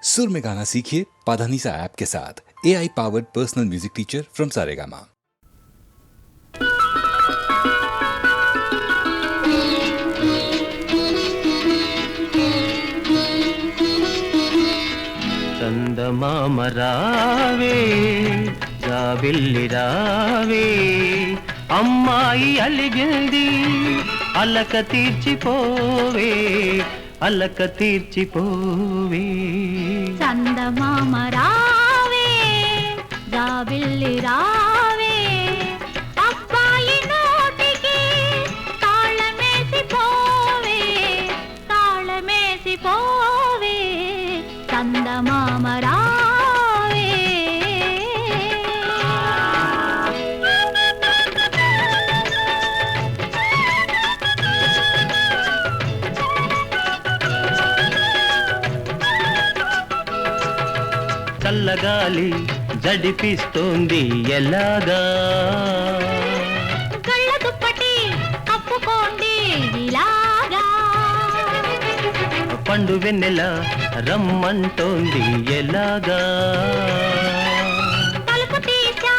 सुर में गाना सीखिए पाधानीसा ऐप के साथ। AI powered personal music teacher from Saregama. చందమామ రావే జాబిల్లి రావే అమ్మాయి అలిగింది అలక తీర్చిపోవే అలక తీర్చిపోవే చందమామ రావే జాబిల్లి రావే అబ్బాయి నోటికి తాళమేసి పోవే తాళమేసి పోవే చందమామ రావే చల్లగాలి జడిపిస్తోంది ఎలాగా కళ్ళ దుప్పటి కప్పుకోండి ఇలాగా పండు వెన్నెల రమ్మంటోంది ఎలాగా తలుపు తీసా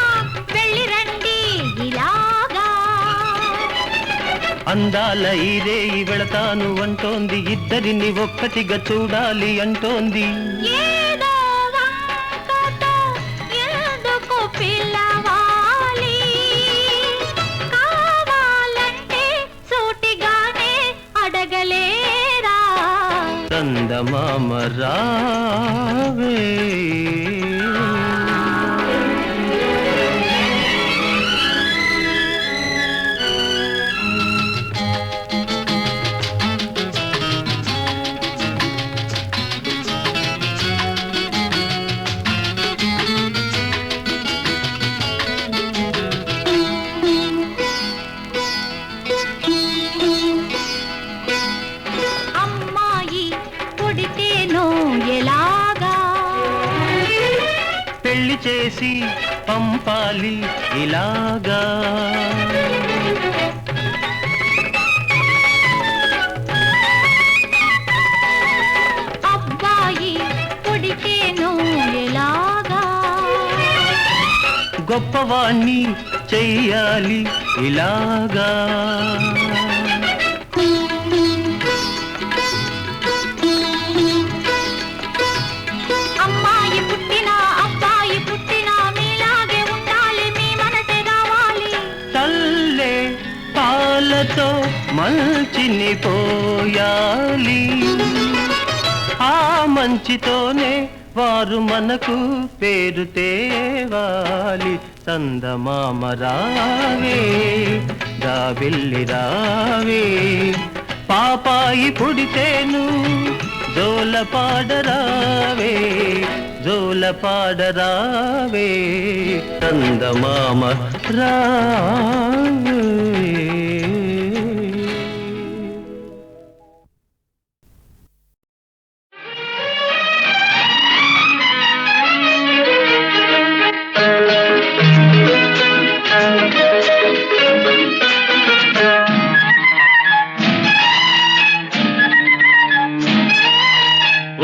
వెళ్ళి రండి ఇలాగా అందాల ఇదే వెళతాను అంటోంది ఇద్దరిని ఒక్కటిగా చూడాలి అంటోంది ఏదో వంకతో ఎందుకు పిలవాలి కావాలంటే సూటిగానే అడగలేరా చందమామ రావే అమ్మాయి పుడితేనో ఎలాగా పెళ్లి చేసి పంపాలి ఇలాగా అబ్బాయి పుడితేనో ఎలాగా గొప్పవాణ్ణి చెయ్యాలి ఇలాగా అమ్మాయి పుట్టినా అబ్బాయి పుట్టినా మీలాగే ఉండాలి మీ మనసే కావాలి తల్లే పాలతో మంచిని పోయాలి ఆ మంచితోనే వారు మనకు పేరు తేవాలి చందమామ రావే జాబిల్లి రావే పాపాయి పుడితేను జోల పాడరావే జోల పాడరావే చందమామ రావే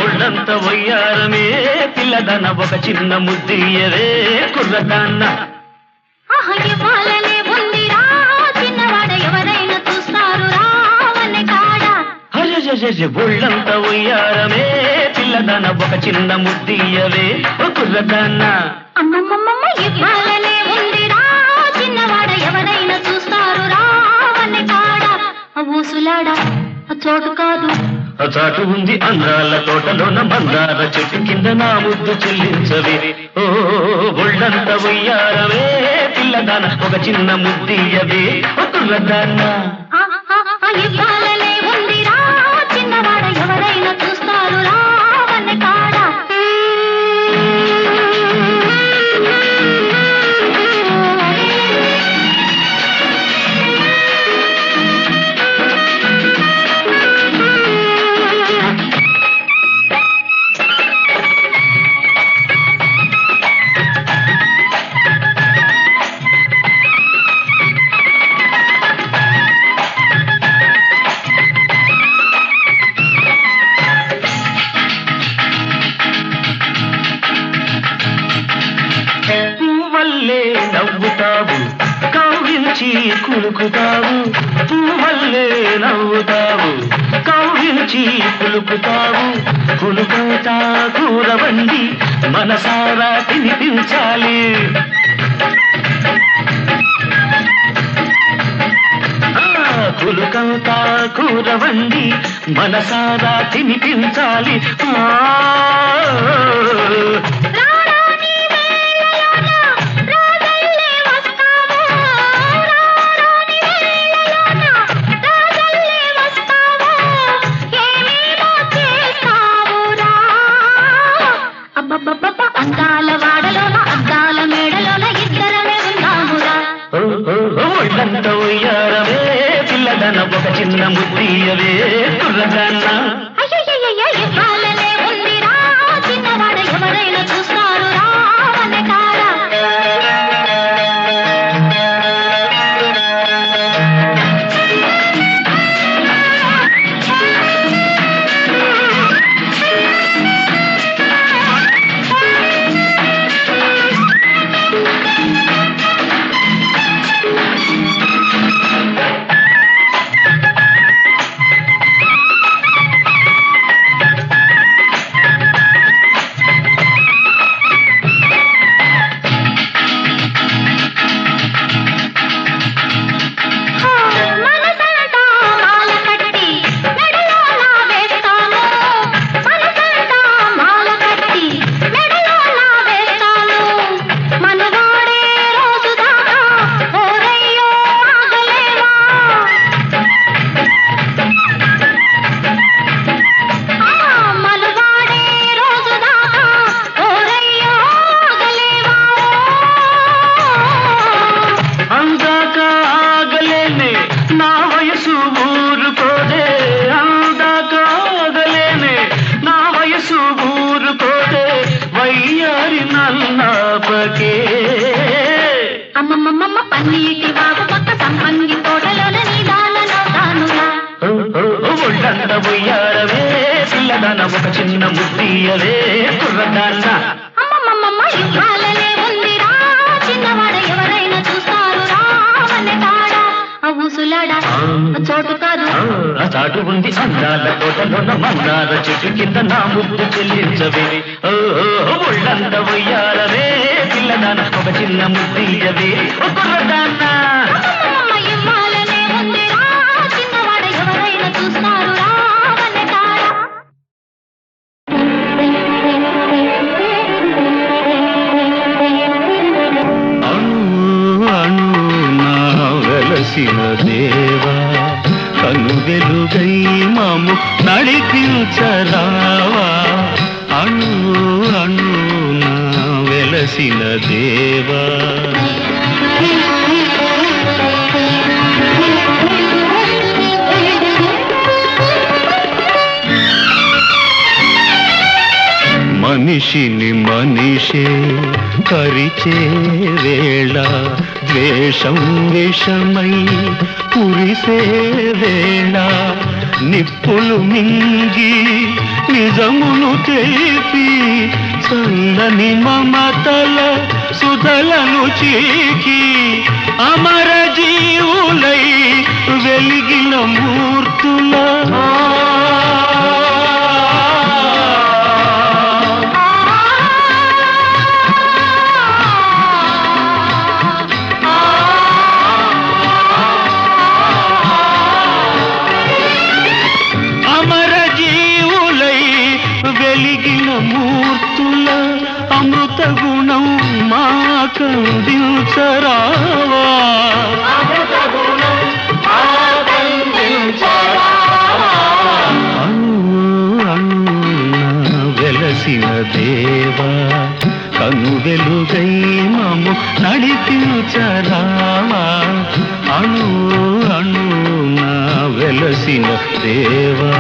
ఒళ్ళంత వయ్యారమే పిల్లదన ఒక చిన్న ముద్దియవే కుర్రదాన్న ఆహా ఇవ్వాలనే ఉందిరా చిన్నవాడ ఎవరైనా చూస్తారు రావనే కాడ ఒళ్ళంత వయ్యారమే పిల్లదన ఒక చిన్న ముద్దియవే కుర్రదాన్న అమ్మమ్మమ్మ ఇవ్వాలనే ఉందిరా చిన్నవాడ ఎవరైనా చూస్తారు రావనే కాడ ఊసులాడ చోటు కాదు చాటు ఉంది అందాల తోటలోన మందార చెట్టు కింద నా ముద్దు చెల్లించవే ఓ ఒళ్ళంత ఉయ్యారవే పిల్లదాన ఒక చిన్న ముద్దియవే కుర్రదాన్న ఇవ్వాలనే ఉందిరా చిన్నవాడ ఎవరైనా చూస్తారు రావనే కాడ కులుకుతావు పువ్వల్లే నవ్వుతావు కౌగిలించి కులుకుతావు కులుకుతా కూరవండి మనసారా తినిపించాలి కులుకంతా కూరవండి మనసారా తినిపించాలి అందాల వాడలోన అద్దాల మేడలోన ఇద్దరమే ఉన్నామురా ఒళ్ళంత ఉయ్యారవే పిల్లదన ఒక చిన్న ముద్దీయవే కుర్రదన్న ఇవ్వాలనే ఉందిరా చిన్నవాడ ఎవరైనా చూస్తారు రావనే కారా అమ్మమ్మమ్మ పన్నీటి బాబు పక్క సంపంగి తోటలోన నీదాలలో తానుగా ఒళ్ళంత ఉయ్యారవే పిల్లదన ఒక చిన్న ముద్దీయవే కుర్రదాన్న అమ్మమ్మమ్మ ఇవ్వాలనే ఉందిరా చిన్నవాడ ఎవరైనా చూస్తారు రావనే కాడా ఊసులాడా చోటు కాదు ఆ చాటు ఉంది అందాల తోటలోన మందార చెట్టు కింద నా ముద్దు చెల్లించవే ఒళ్ళంత ఉయ్యారవే పిల్లదాన ఒక చిన్న ముద్దీయవే కుర్రదాన్న ఇవ్వాలనే ఉందిరా చిన్నవాడ ఎవరైనా చూస్తారు రావనే కాడా వెలసిన దేవా కను వెలుగై మాము నడిపించరావా అణు అణు నా వెలసిన దేవా మనిషిని మనిషే కరిచే వేళ ద్వేషం విషమై కురిసే వేళ నిప్పులు మింగి నిజమును తెలిపి చల్లని మమతల సుధలను చీకి అమర జీవులై వెలిగిన మూర్తుల మూర్తుల అమృత గుణం మాకందించరావా అణు అణు వెలసిన దేవా కను వెలుగై మము నడిపించరావా అణు అణు వెలసిన దేవా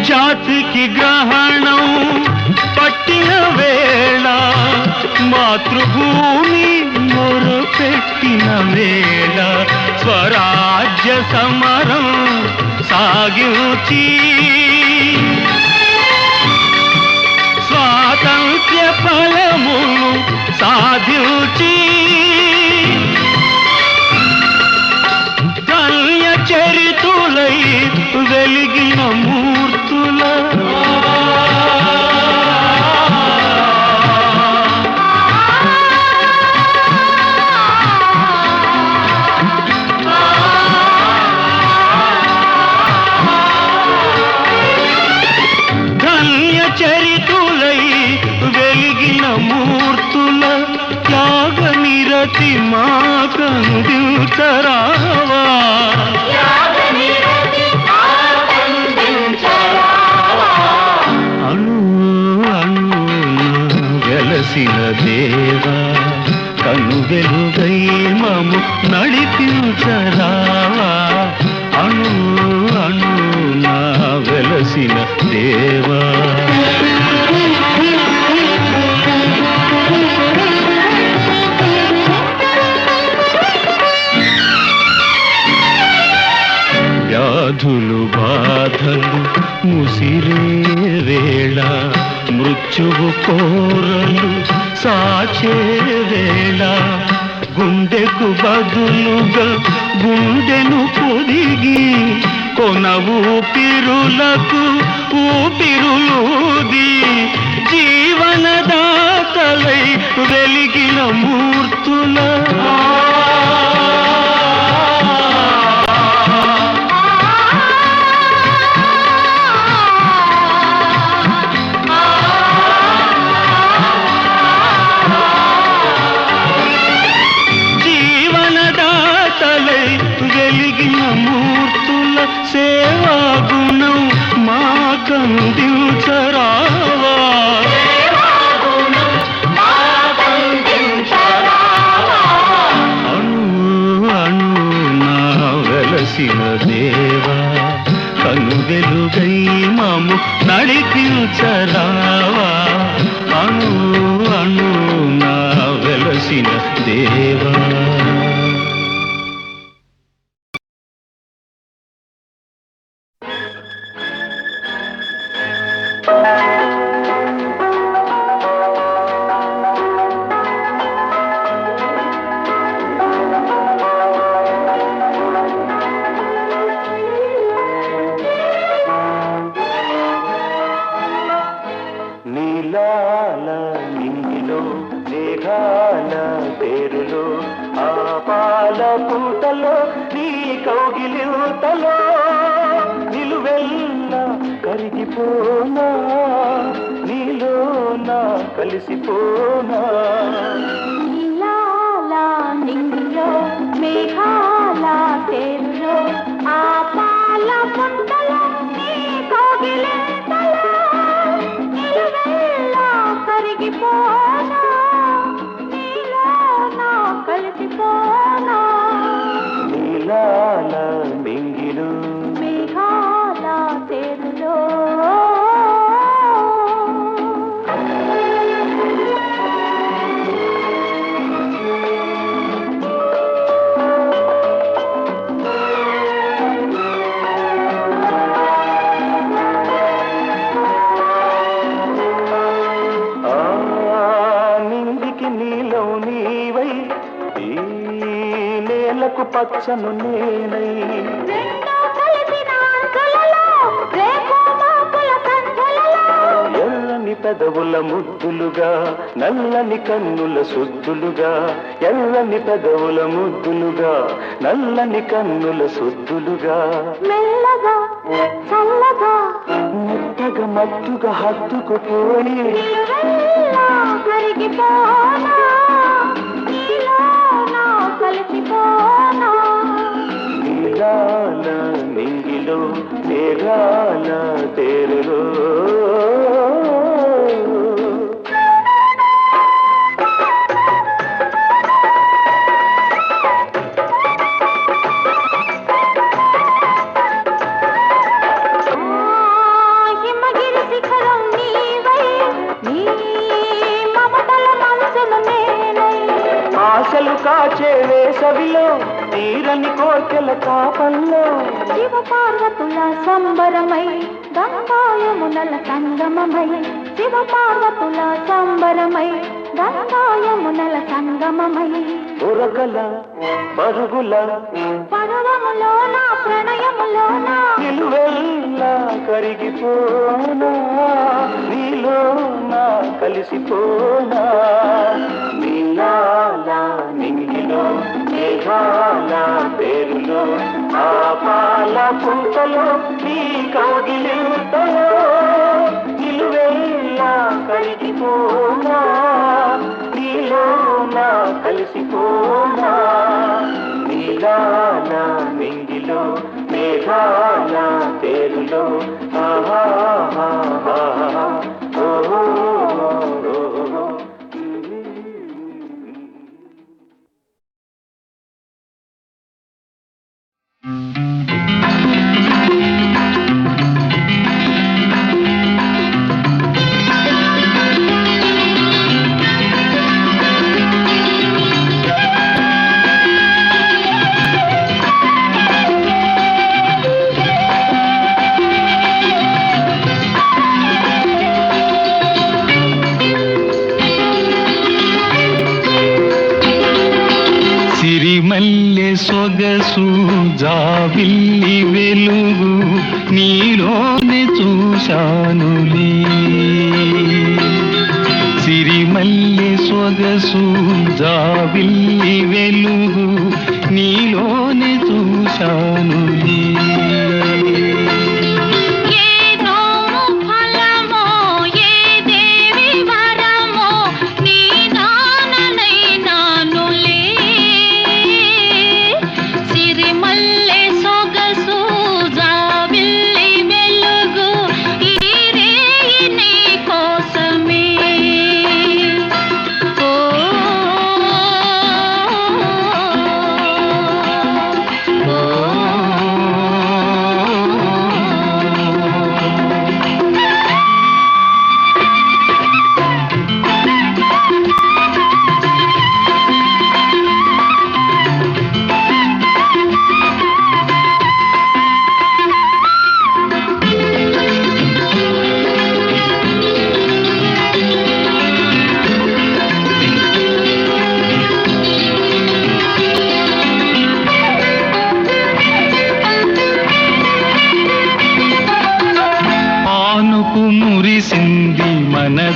జాతికి గ్రహణం పట్టిన వేళ మాతృభూమి మొరపెట్టిన వేళ స్వరాజ్య సమరం సాగించి స్వాతంత్ర్య ఫలమును సాధించి కల్య చరితులై వెలిగిన మూర్తుల చరితులై వెలిగిన మూర్తుల త్యాగ నిరతి మా కందించరావా అణు అణు వెలసిన దేవా కను వెలుగై మము నడిపించరావా అణు అణు నా వెలసిన దేవా వ్యాధులు బాధలు ముసిరే వేళ మృత్యువు కోరలు సాచే వేళ గుండెకు బదులుగా గుండెను పొదిగి కొన ఊపిరులకు ఊపిరులూది జీవనదాతలై వెలిగిన మూర్తుల వెలిగిన మూర్తుల సేవా గుణం మా కందించరావా అణు అణు నా వెలసిన దేవా కను వెలుగై మాము నడిపించరావా అణు అణు నా వెలసిన దేవా నీలాల నింగిలో మేఘాల పేరులో ఆపాల పూటలో నీ కౌగిలితలో నిలువెల్లా కరిగిపోనా నీలోనా కలిసిపోనా నీలాల నింగిలో మేఘాల పేరులో ఆపాల పూటలో నీ కౌగిలితలో కరిగిపోనా నీలోనా కలిసిపోనా నీలాల మింగిలు మేఘాల తేరులో పచ్చను నేనై ఎర్రని పెదవుల ముద్దులుగా నల్లని కన్నుల సుద్దులుగా ఎర్రని పెదవుల ముద్దులుగా నల్లని కన్నుల సుద్దులుగా మెల్లగా చల్లగా మెత్తగా మత్తుగా హత్తుకుపోయి కరిగిపోనా నీలోనా కలిసిపోనా నీలాల నింగిలో మేఘాల తేరులో వచ్చే వేసవిలో తీరని కోర్కెల తాపంలో శివ పార్వతుల సంబరమై గంగాయమునల సంగమమై శివ పార్వతుల సంబరమై గంగాయమునల సంగమమై ఉరకల పరుగుల పర్వములోన ప్రణయములోన నిలువెల్లా కరిగిపోనా నీలో నా కలిసిపోనా నీలాల నింగిలో మేఘాల పేరులో ఆ పాల పుంతలో నీ కౌగిలింతలో నిలువెల్లా కరిగిపోనా నీలో నా కలిసిపోనా నీలాల నింగిలో మేఘాల పేరులో ఆహా ఓహో సిరిమల్లె సొగసు జాబిల్లి వెలుగు నీలోనే చూశానులే సిరిమల్లె సొగసు జాబిల్లి వెలుగు నీలోనే చూశానులే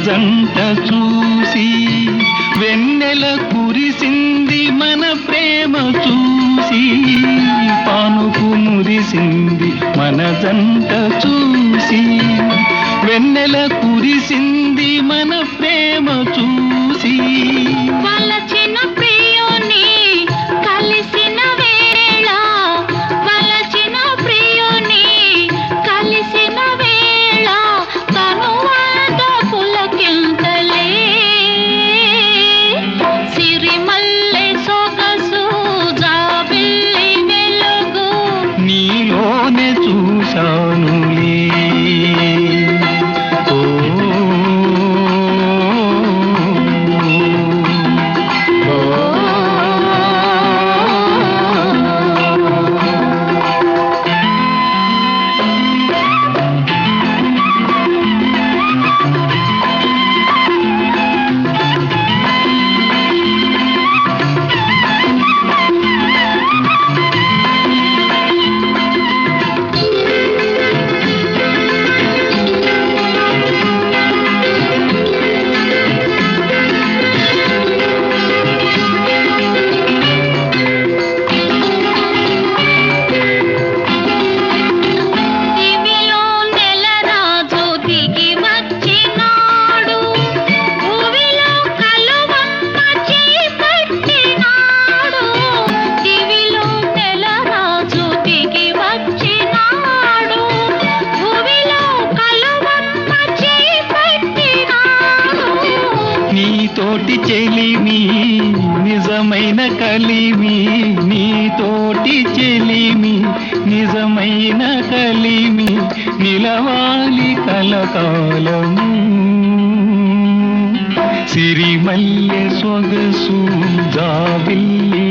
జంట చూసి వెన్నెల కురిసింది మన ప్రేమ చూసి పానుకు మురిసింది మన జంట చూసి వెన్నెల కురిసింది మన ప్రేమ చూసి వలచిన ప్రియుని కలిసిన వేళ వలచిన ప్రియుని కలిసిన వేళ తనువాద పులకింతలే సిరిమల్లె సొగసు జాబిల్లి వెలుగు నీలోనే చూశానులే నీతోటి చెలిమి నిజమైన కలిమి నీతోటి చెలిమి నిజమైన కలిమి నిలవాలి కలకాలము సిరిమల్లె సొగసు జాబిల్లి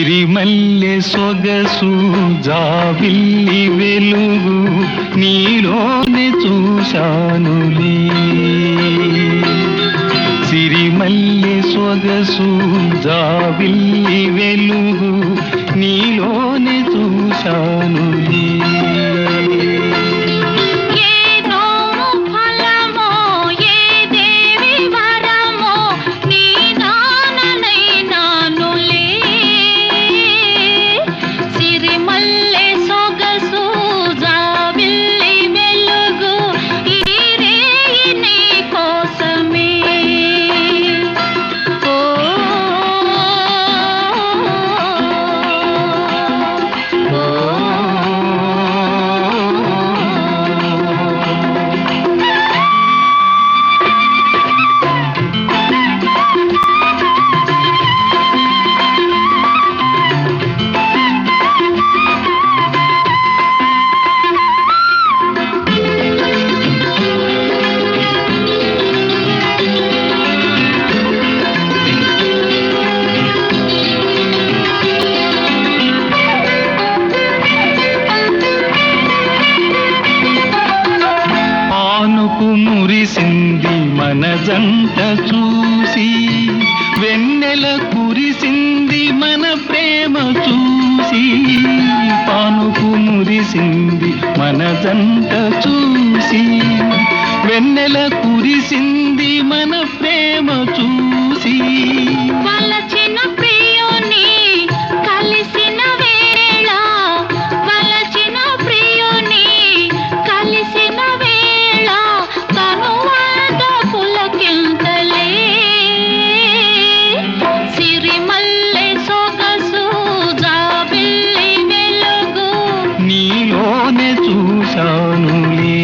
సిరిమల్లె సొగసు జాబిల్లి వెలుగు నీలోనే చూశానులే. సిరిమల్లె సొగసు జాబిల్లి వెలుగు నీలోనే చూశానులే. మురిసింది మన జంట చూసి, వెన్నెల కురిసింది మన ప్రేమ చూసి. పానుపు మురిసింది మన జంట చూసి, వెన్నెల కురిసింది మన ప్రేమ చూసి. వలచిన ప్రియుని కలిసిన వేళ, వలచిన ప్రియుని కలిసిన వేళ, తనువాద పులకింతలే. సిరిమల్లె సొగసు జాబిల్లి వెలుగు నీలోనే చూశానులే.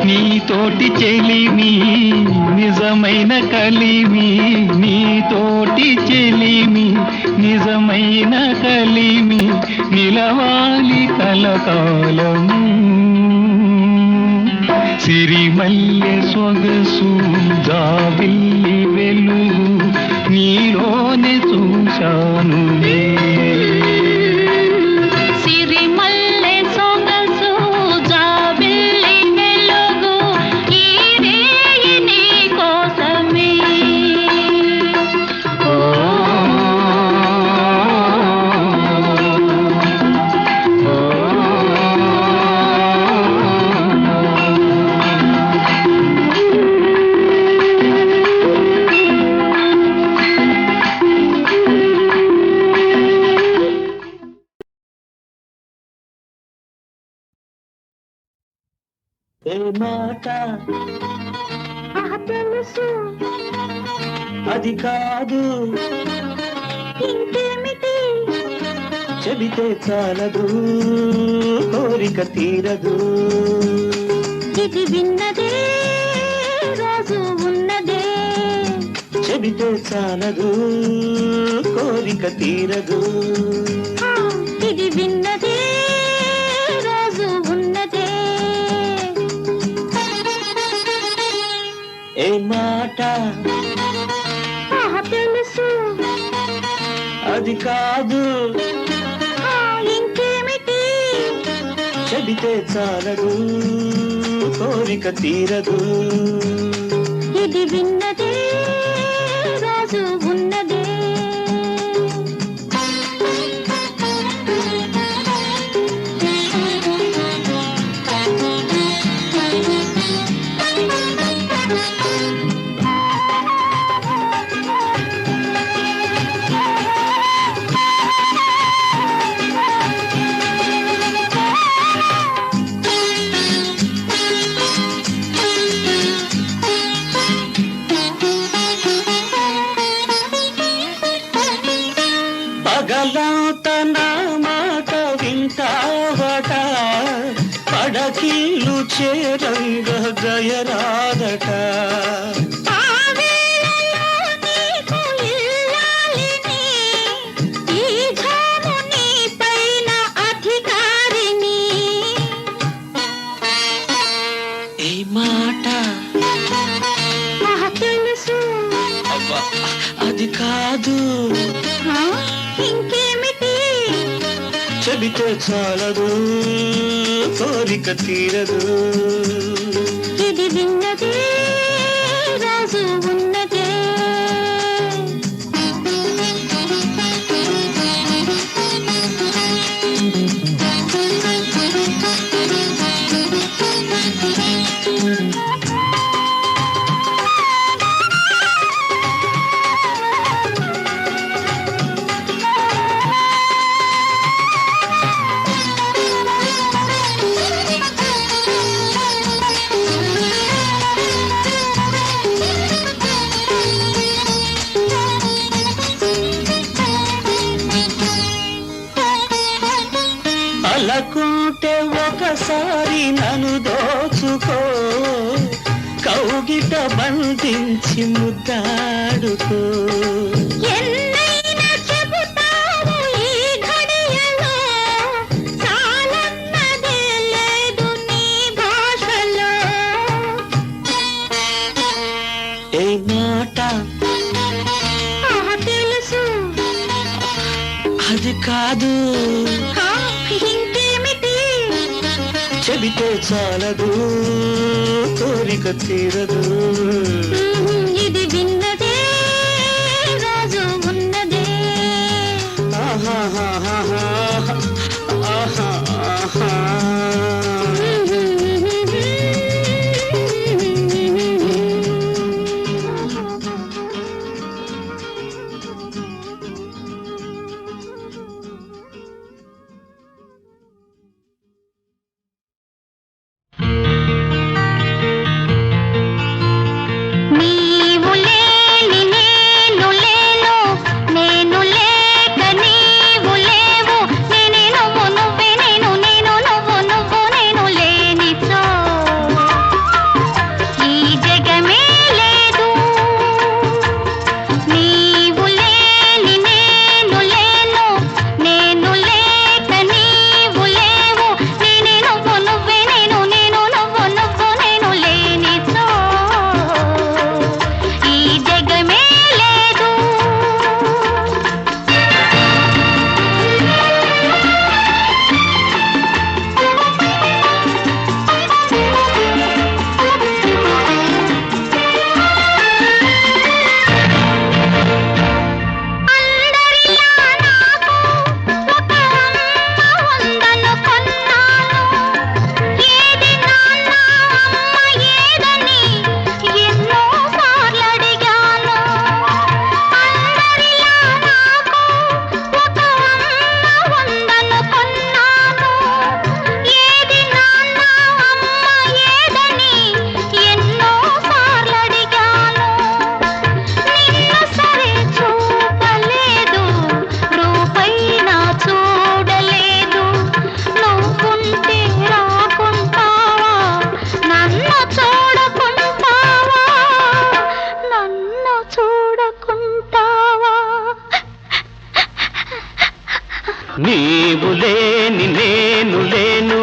నీతోటి చెలిమి నిజమైన కలిమి, నీతోటి చెలిమి నిజమైన కలిమి, నిలవాలి కలకాలము. సిరిమల్లె సొగసు జాబిల్లి వెలుగు నీలోనే చూశానులే. సిరిమల్లె సొగసు జాబిల్లి వెలుగు ఈ రేయి నీ కోసమే. ఏ మాట తెలుసు అది కాదు, ఇంకేమిటి చెబితే చాలదు, కోరిక తీరదు. ఇది విన్నదే రోజు ఉన్నదే, చెబితే చాలదు, కోరిక తీరదు. ఇది విన్నదే రోజు ఉన్నదే. ఏ మాట తెలుసు అది కాదు, ఇంకేమిటి చెబితే చాలదు, కోరిక తీరదు. ఇది విన్నదే రాజు ఉన్నదే. పగలంత నా మాట వింటావట, పడకిల్లు చేరంగ గయరాదట. ఆ వేళలో నీకు ఇల్లాలిని, ఈ ఘాము నీ పైన అధికారిని. ఏ మాట తెలుసు. అవ్వా అది కాదు, ఆ, ఇంకేమిటి? చెబితే చాలదు, కోరిక తీరదు. ఇది విన్నదే రాజు ఉన్నదే. అలకుంటే ఒకసారి నన్ను దోచుకో, కౌగిట బంధించి ముద్దాడుకో. ఎన్నైనా చెబుతావు ఈ ఘడియలో, చాలన్నదే లేదు నీ భాషలో. ఏ మాట తెలుసు. అది కాదు, ఆ, ఇంకేమిటి? చెబితే చాలదు, కోరిక తీరదు. ఇది విన్నదే రాజు ఉన్నదే. ఆహాహాహాహా, ఆహాహా. నీవు లేని నేను లేను, నేను లేక నీవు లేవు. నేనే నువ్వు నువ్వే నేను, నేను నువ్వు నువ్వు నేను లేనిచో ఈ జగమే లేదు. నీవు లేని నేను లేను, నేను లేక నీవు లేవు. నేనే నువ్వు నువ్వే నేను, నేను నువ్వు నువ్వు నేను లేనిచో ఈ జగమే లేదు. అందరిలా నాకు ఒక అమ్మ ఉందనుకున్నాను. ఏది నాన్న అమ్మ ఏదని ఎన్నో సార్లు అడిగాను. అందరిలా నాకు ఒక అమ్మ ఉందనుకున్నాను. ఏది నాన్న అమ్మ ఏదని ఎన్నో సార్లు అడిగాను. నిన్ను సరే చూపలేదు, రూపైనా చూడలేదు. నువ్వుంటే రాకుంటావా, నన్ను చూడకుంటావా, నన్ను చూడకుంటావా? నీవు లేని నేను లేను,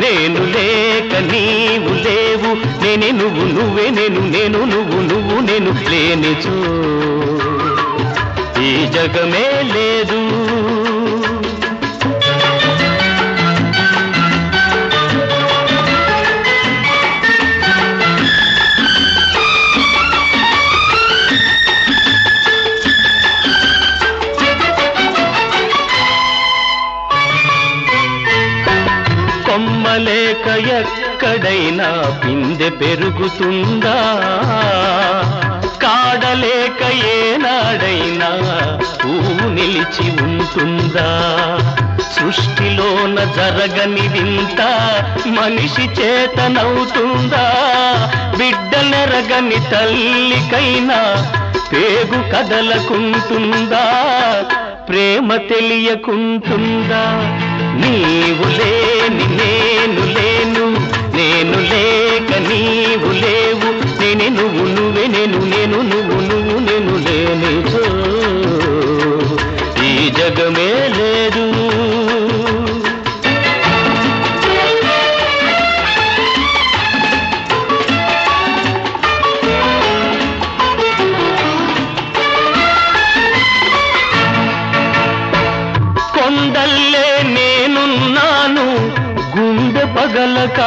నేను లేక నీవు లేవు. నేనే నువ్వు నువ్వే నేను, నేను నువ్వు నువ్వు నేను లేనిచో ఈ జగమే లేదు. లేక ఎక్కడైనా పిందె పెరుగుతుందా? కాడలేక ఏనాడైనా పువ్వు నిలిచి ఉంటుందా? సృష్టిలోన జరగని వింత మనిషి చేతనవుతుందా? బిడ్డలెరగని తల్లికైనా పేగు కదలకుంటుందా? ప్రేమ తెలియకుంటుందా? నీవు లేని నేను లేను, నేను లేక నీవు లేవు, నేనే నువ్వు నువ్వే నేను, నేను నువ్వు నువ్వు నేను లేనిచో ఈ జగమే లేదు. కొండల్లే నేనున్నాను గుండె పగలక,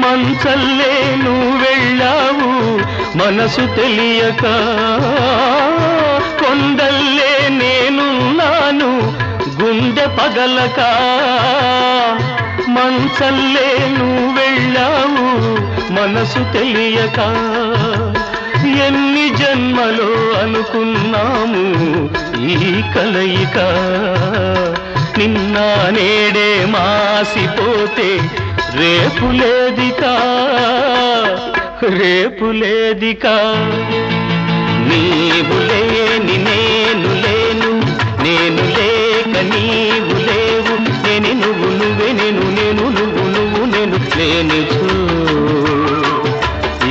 మంచల్లే నువ్వు వెళ్ళావు మనసు తెలియక. కొండల్లే నేనున్నాను గుండె పగలక, మంచల్లే నువ్వు వెళ్ళావు మనసు తెలియక. ఎన్ని జన్మలో అనుకున్నాము ఈ కలయిక, నిన్న నేడే మాసిపోతే రేపు లేదికా, రేపు లేదికా. నీవు లేని నేను లేను, నేను లేక నీవు లేవు, నేను నువ్వు నువ్వే నేను, నేను నువ్వు నువ్వు నేను లేనిచో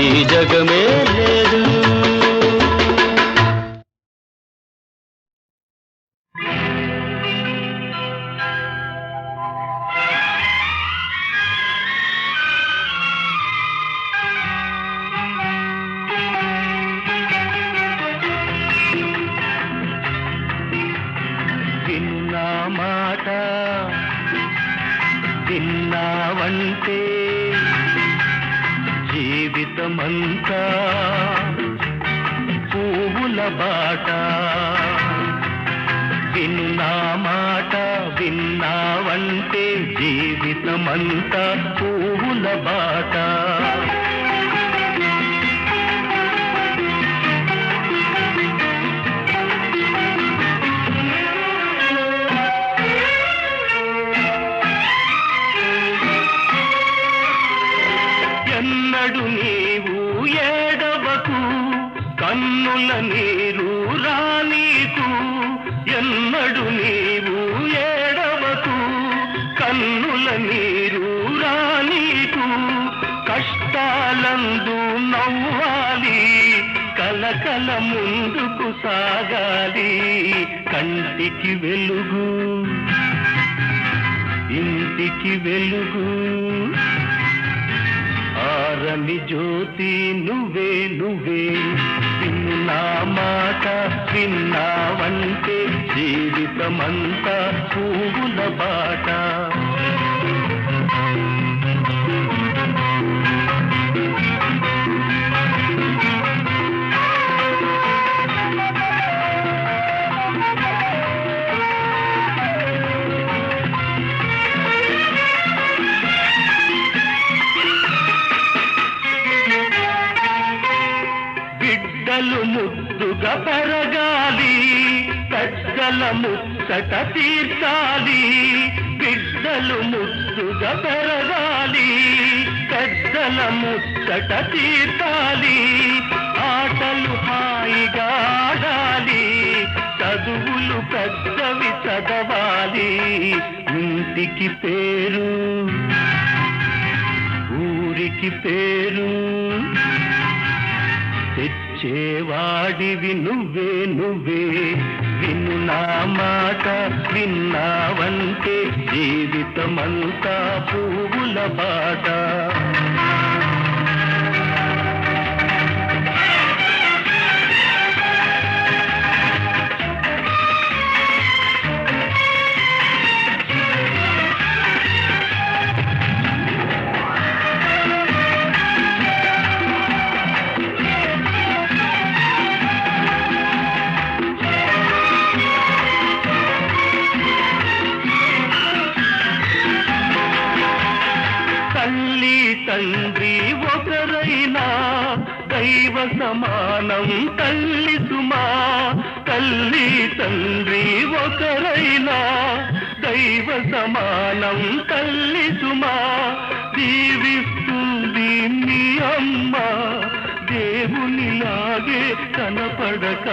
ఈ జగమే లేదు. విన్నా మాట విన్నావంటే జీవితమంతా పువ్వుల బాట. విన్నా మాట విన్నావంటే జీవితమంతా పువ్వుల బాట. ఎన్నడు నీవు ఏడవకు కన్నుల నీరు రానీకు, ఎన్నడు నీవు ఏడవకు కన్నుల నీరు రానీకు. కష్టాలందు నవ్వాలి, కలకల ముందుకు సాగాలి. కంటికి వెలుగు ఇంటికి వెలుగు, ఆరని జ్యోతి నువ్వే నువ్వే. విన్నా మాట విన్నావంటే జీవితమంతా పువ్వుల బాట. బిడ్డలు ముద్దుగా పెరగాలి, పెద్దల ముచ్చట తీర్చాలి. బిడ్డలు ముద్దుగా పెరగాలి, పెద్దల ముచ్చట తీర్చాలి. ఆటలు హాయిగా ఆడాలి, చదువులు పెద్దవి చదవాలి. ఇంటికి పేరు ఊరికి పేరు తెచ్చేవాడివి నువ్వే నువ్వే. విను నా మాట విన్నావంటే జీవితమంతా పువ్వుల బాట. తండ్రి ఒకరైనా దైవ సమానం తల్లి సుమా. తల్లి తండ్రి ఒకరైనా దైవ సమానం తల్లి సుమా. దీవిస్తుంది మీ అమ్మ దేవునిలాగే కనపడక.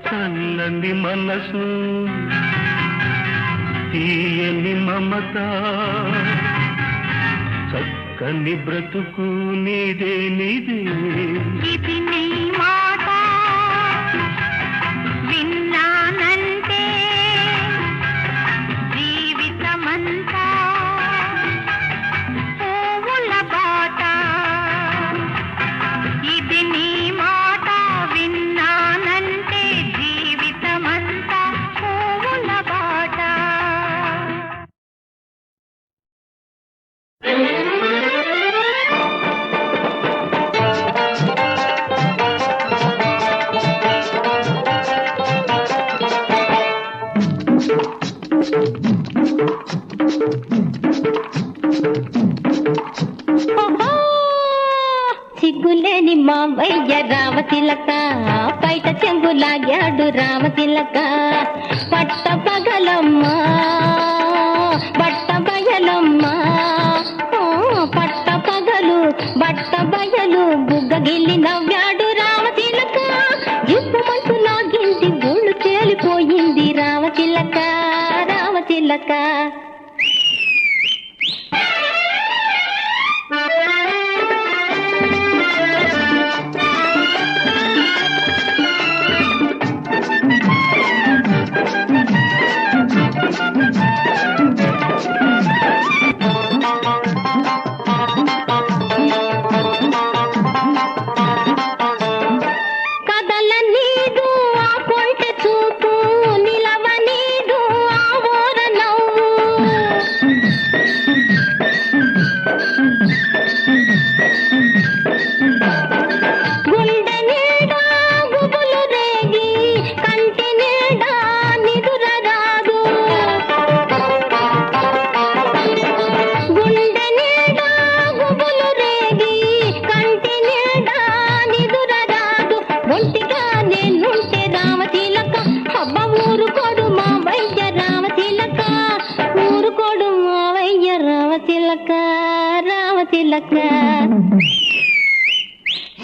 చల్లని మనసు తీయని మమత చక్కని బ్రతుకు నీదే నీదే. ఇది నీ మాట విన్నానంటే జీవితమంతా పువ్వుల బాట. ఇది నీ మాట విన్నానంటే జీవితమంతా పువ్వుల బాట. సిగ్గులేని మావయ్య రామతిలక బయట చెంగులాగాడు రామతిలక. పట్ట పగలమ్మ బట్ట బయలమ్మ పట్ట పగలు బట్ట బయలు బుగ్గగిల్లి నవ్వాడు రామతిలక. ఇప్పు మంచు లాగింది గుళ్ళు తేలిపోయింది రామతిలక రామతిలక.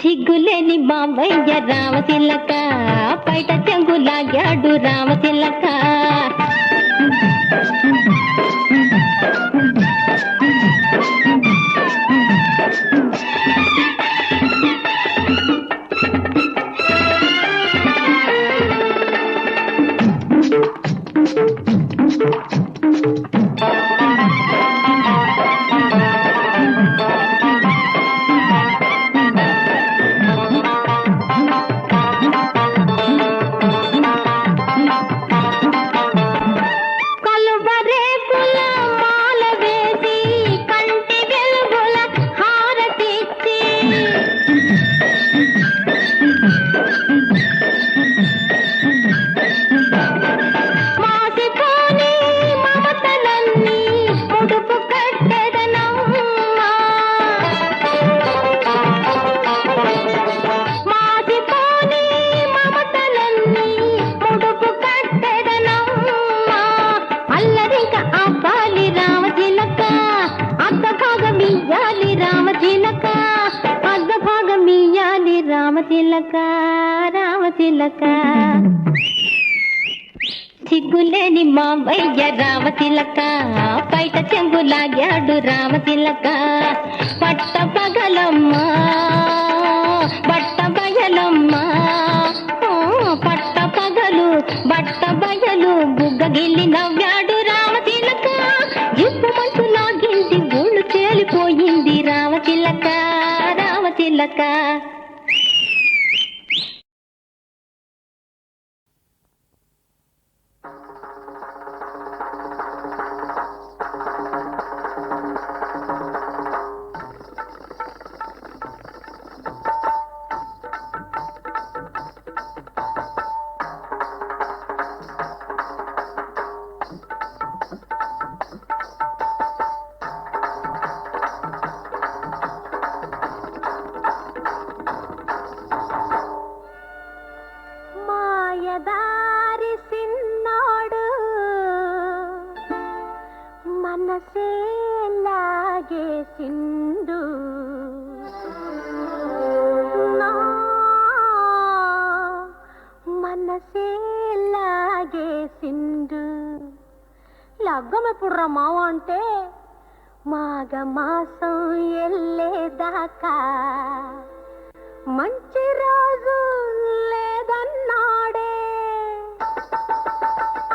సిగ్గులేని బాబయ్య రామతిలక బయట చెంగులాగాడు రామతిలక. రామతిలక రామతిలక. సిగ్గులేని మావయ్య రామతిలక బయట చెంగులాగాడు రామతిలక. పట్ట పగలమ్మ బట్ట బయలమ్మ పట్ట పగలు బట్ట బయలు బుగ్గగిల్లి నవ్వాడు రామతిలక. ఇప్పు మంచు లాగింది గుళ్ళు తేలిపోయింది రామతిలక రామతిలక. సింధు నా మనసే లాగే సింధు లగ్గమెప్పుడు రా మావ అంటే మాఘ మాసం ఎల్లేదాకా మంచి రోజు లేదన్నాడే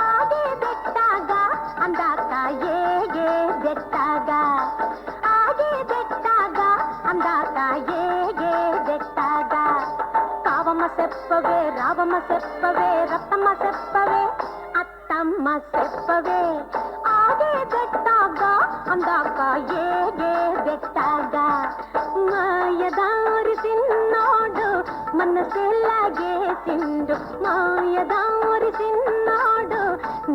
ఆగే బెట్టాగా అందాక ఏగే బెట్టాగా ఆగే బెట్టాగా అందాక ఏగే బెట్టాగా కావమ్మ చెప్పవే రావమ్మ చెప్పవే రత్తమ్మ చెప్పవే అత్తమ్మ చెప్పవే ఆగే బెట్టాగా అందాక ఏగే బెట్టాగా మాయదారి సిన్నాడు మనసేలాగే సింధు మాయదారి సిన్నాడు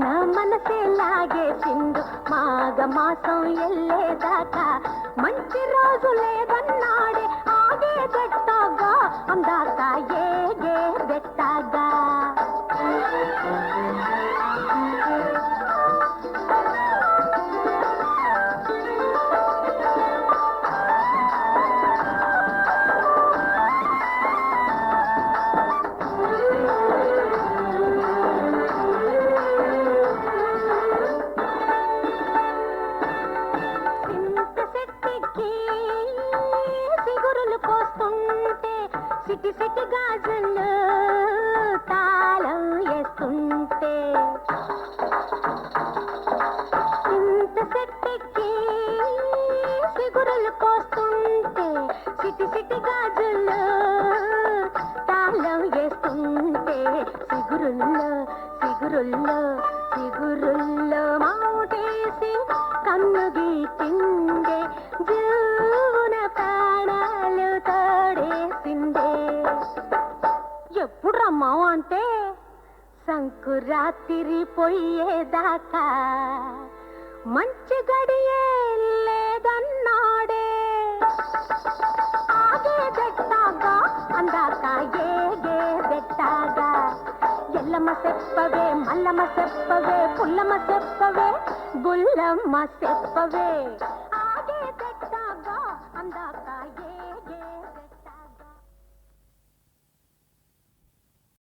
నా మనసేలాగే సింధు మాఘ మాసం ఎల్లేదాకా మంచి రోజు లేదన్నాడే ఆగే బెట్టాగా అందాక ఏగే బెట్టాగా సిటి సిటి గాజులు తాళం వేస్తుంటే ఇంత సెట్టికి సిగురులు పోస్తుంటే సిటి సిటి గాజులు తాళం వేస్తుంటే సిగురుల్లో సిగురుల్లో సిగురుల్లో మాటేసి కన్ను గీచిందే జీవన ప్రాణాలు తోడేసిందే ఎప్పుడు రమ్మావు అంటే సంకురాత్రి పోయేదాకా మంచి గడియే లేదన్నాడే ఆగే బెట్టాగా అందాక ఏగే బెట్టాగా ఎల్లమ్మ చెప్పవే మల్లమ్మ చెప్పవే పుల్లమ్మ చెప్పవే బుల్లమ్మ చెప్పవే